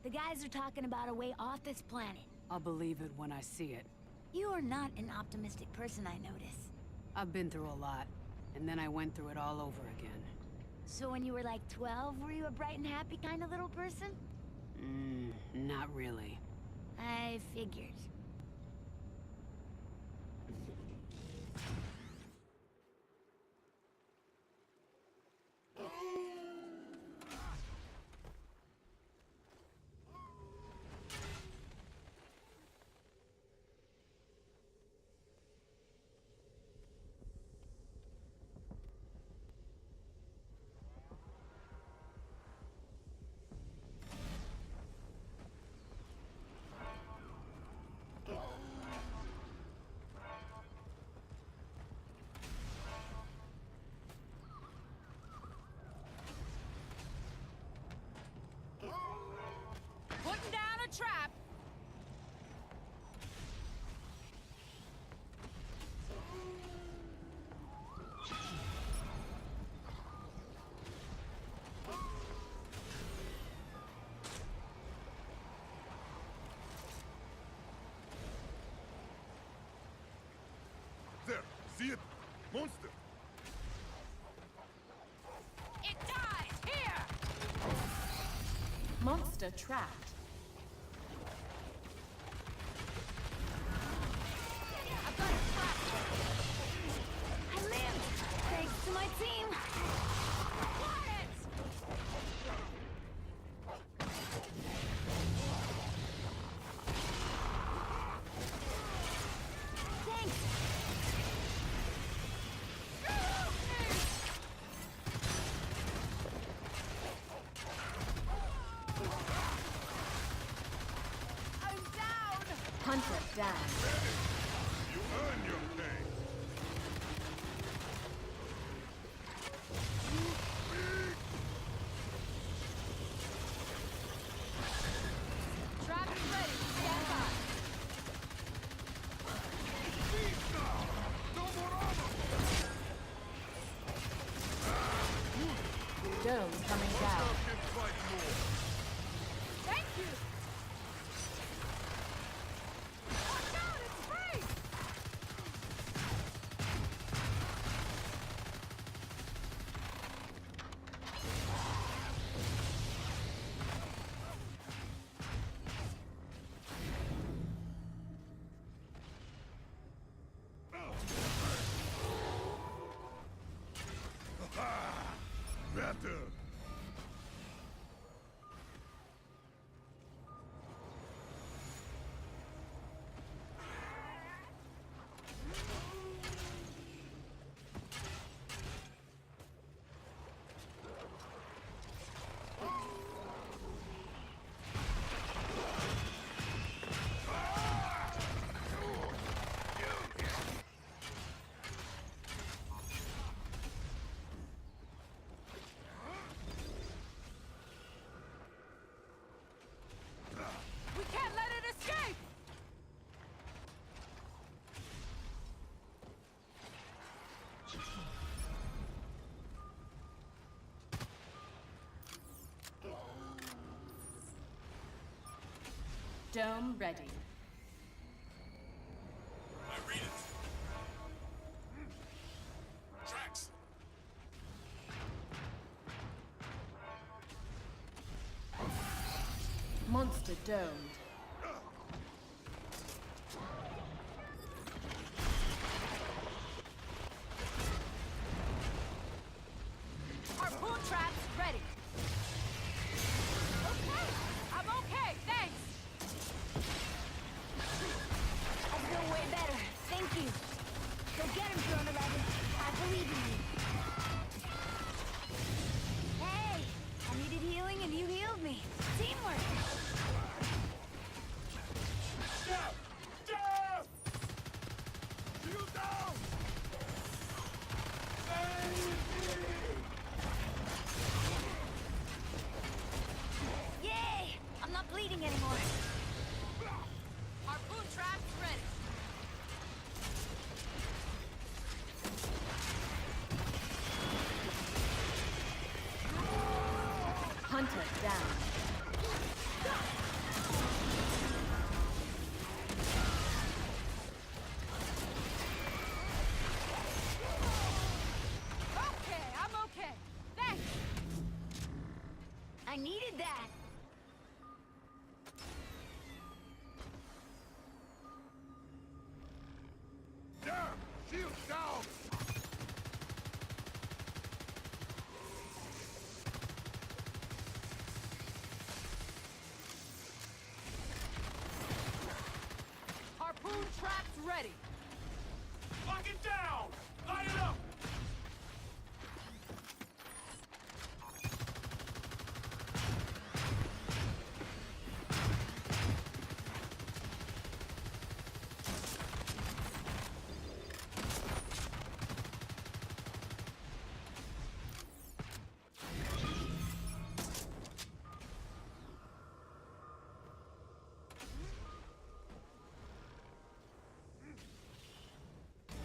The guys are talking about a way off this planet. I'll believe it when I see it. You are not an optimistic person, I notice. I've been through a lot, and then I went through it all over again. So when you were like 12, were you a bright and happy kind of little person? Not really. I figured. Putting down a trap! There, see it? Monster! It dies! Here! Monster trapped. I've got a trap! I lived! Thanks to my team! Quiet! Thanks! I'm down! Hunter down. You earn your pay! Trap is ready. Stand by. Beast now! No more armor! Dome coming down. Can fight more! Thank you! Watch out! It's free! Better! We can't let it escape! Dome ready. I read it! Tracks! Monster domed. Harpoon traps ready. Okay, I'm okay, thanks. I feel way better. Thank you. Go get him, Drone 11. I believe in you. Hey! I needed healing and you healed me. Teamwork! Death! Death! You down! Yay! I'm not bleeding anymore. Harpoon traps ready. Hunter down. I needed that. Damn! Shield down! Harpoon traps ready. Lock it down! Light it up!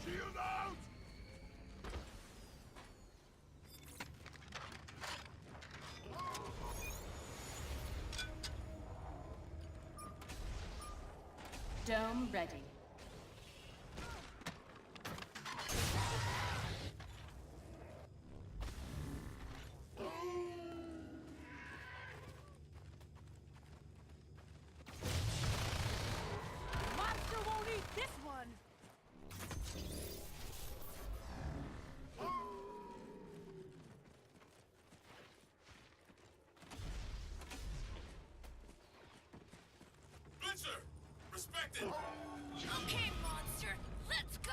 Shield out! Dome ready. Monster won't eat this one. Blitzer! Respect it! Okay, monster, let's go!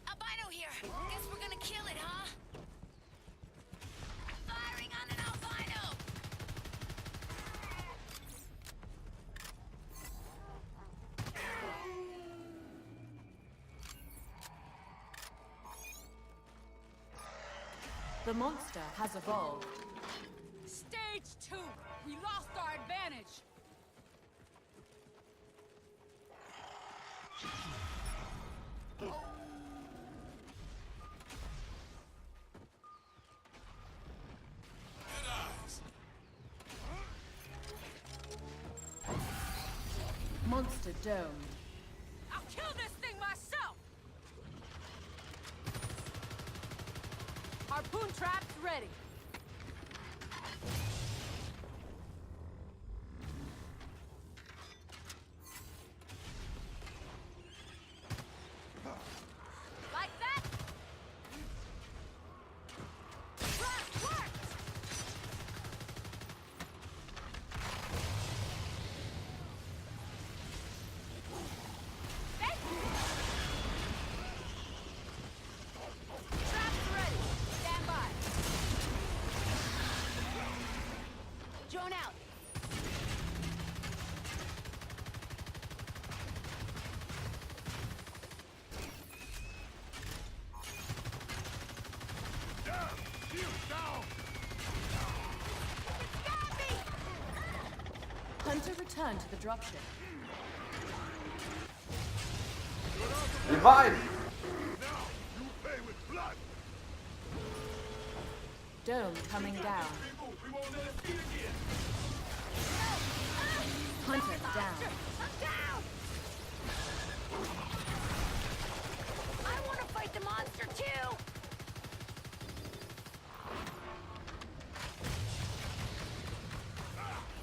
Albino here. Guess we're gonna kill it, huh? Firing on an albino! The monster has evolved. Stage 2. We lost our advantage. Good eyes! Monster domed. I'll kill this thing myself. Harpoon traps ready. Like that? Trap worked! Thank you! Traps ready. Stand by. Drone out. Damn! Shield down! Got me! Hunter returned to the dropship. Revive! Now, you pay with blood! Dome coming down. People, we won't let us beat again! Hunter down. I'm down! I want to fight the monster too!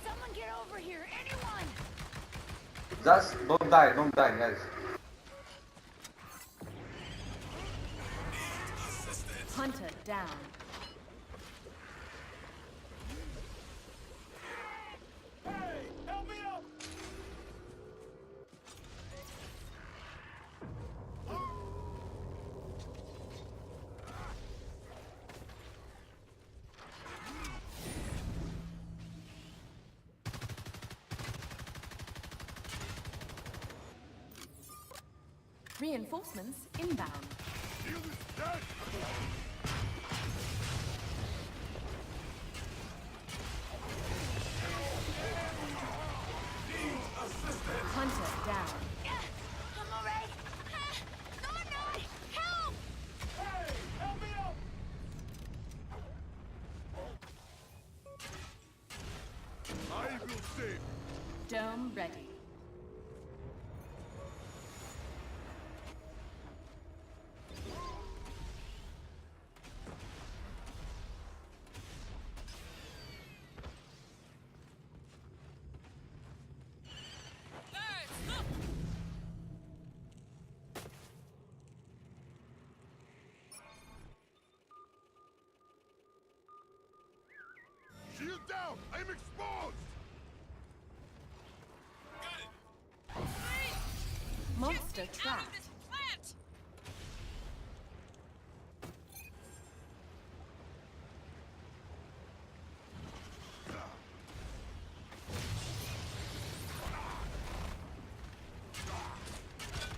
Someone get over here, anyone! Just don't die, guys. Hunter down. Hey! Help me up! Reinforcements inbound. Shield is dead! Hunter down. I'm alright. No, I'm not. ready. Guys, look! Shield down! I'm exposed! Got it! Monster Get out of trapped. this plant!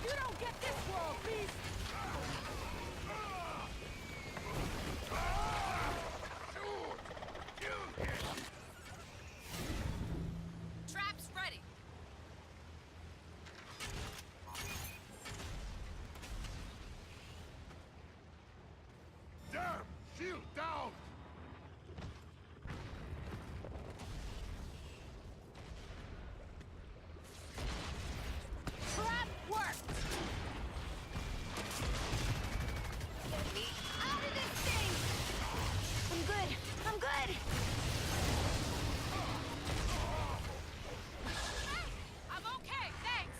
You don't get this world, beast! Traps ready. Damn! Shield down! Trap worked! Get me out of this thing! I'm good. I'm good. Hey, I'm okay, thanks.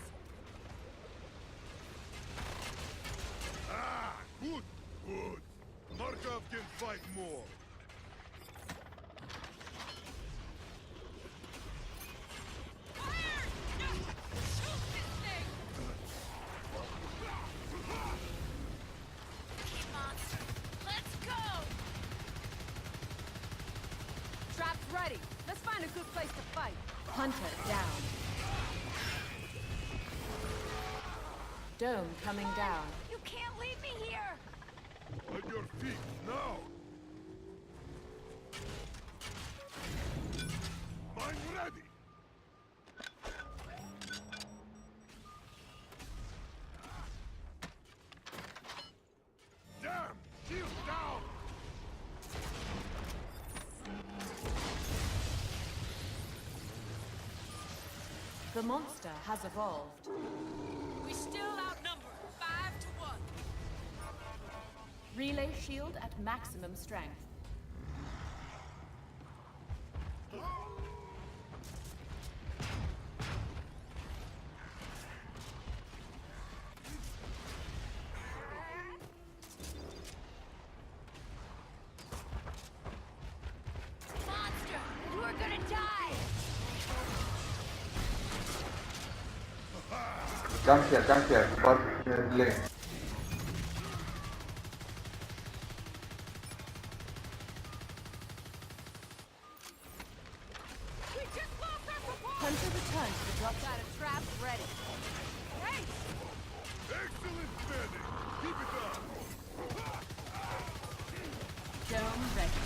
Ah! Good! Good! Markov can fight more! Fire! No! Shoot this thing! Monster. Let's go! Traps ready. Let's find a good place to fight. Hunter down. Dome coming down. You can't leave me here! At your feet, now! Mine ready! Damn! Shield down! The monster has evolved. We still outnumber, 5 to 1. Relay shield at maximum strength. Monster! You are gonna die! Jump here, for lane. We just lost our support! Hunter returned to the drop Got a trap ready. Hey! Excellent medic! Keep it up! dome ready.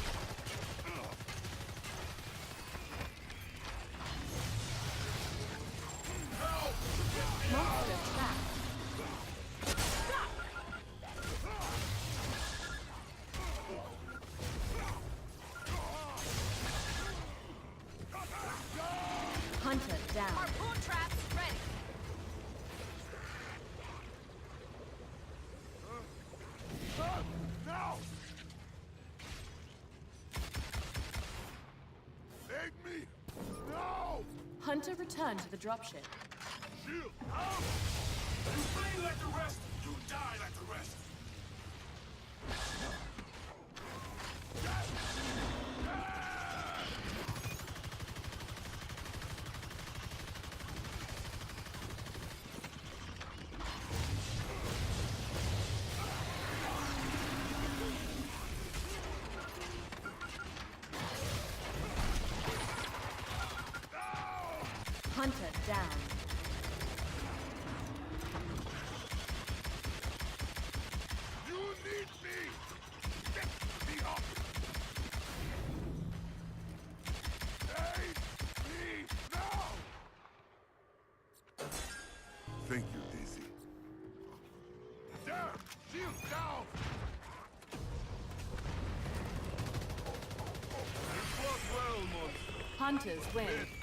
Monster trapped. Hunter down. Harpoon traps ready. Now! Save me! No! Hunter returned to the dropship. Shield out! You bleed like the rest, you die like the rest! Hunter down. You need me! Get me up! Save me now! Thank you, Daisy. Damn! Shield down! You fought well, monster. Hunters win.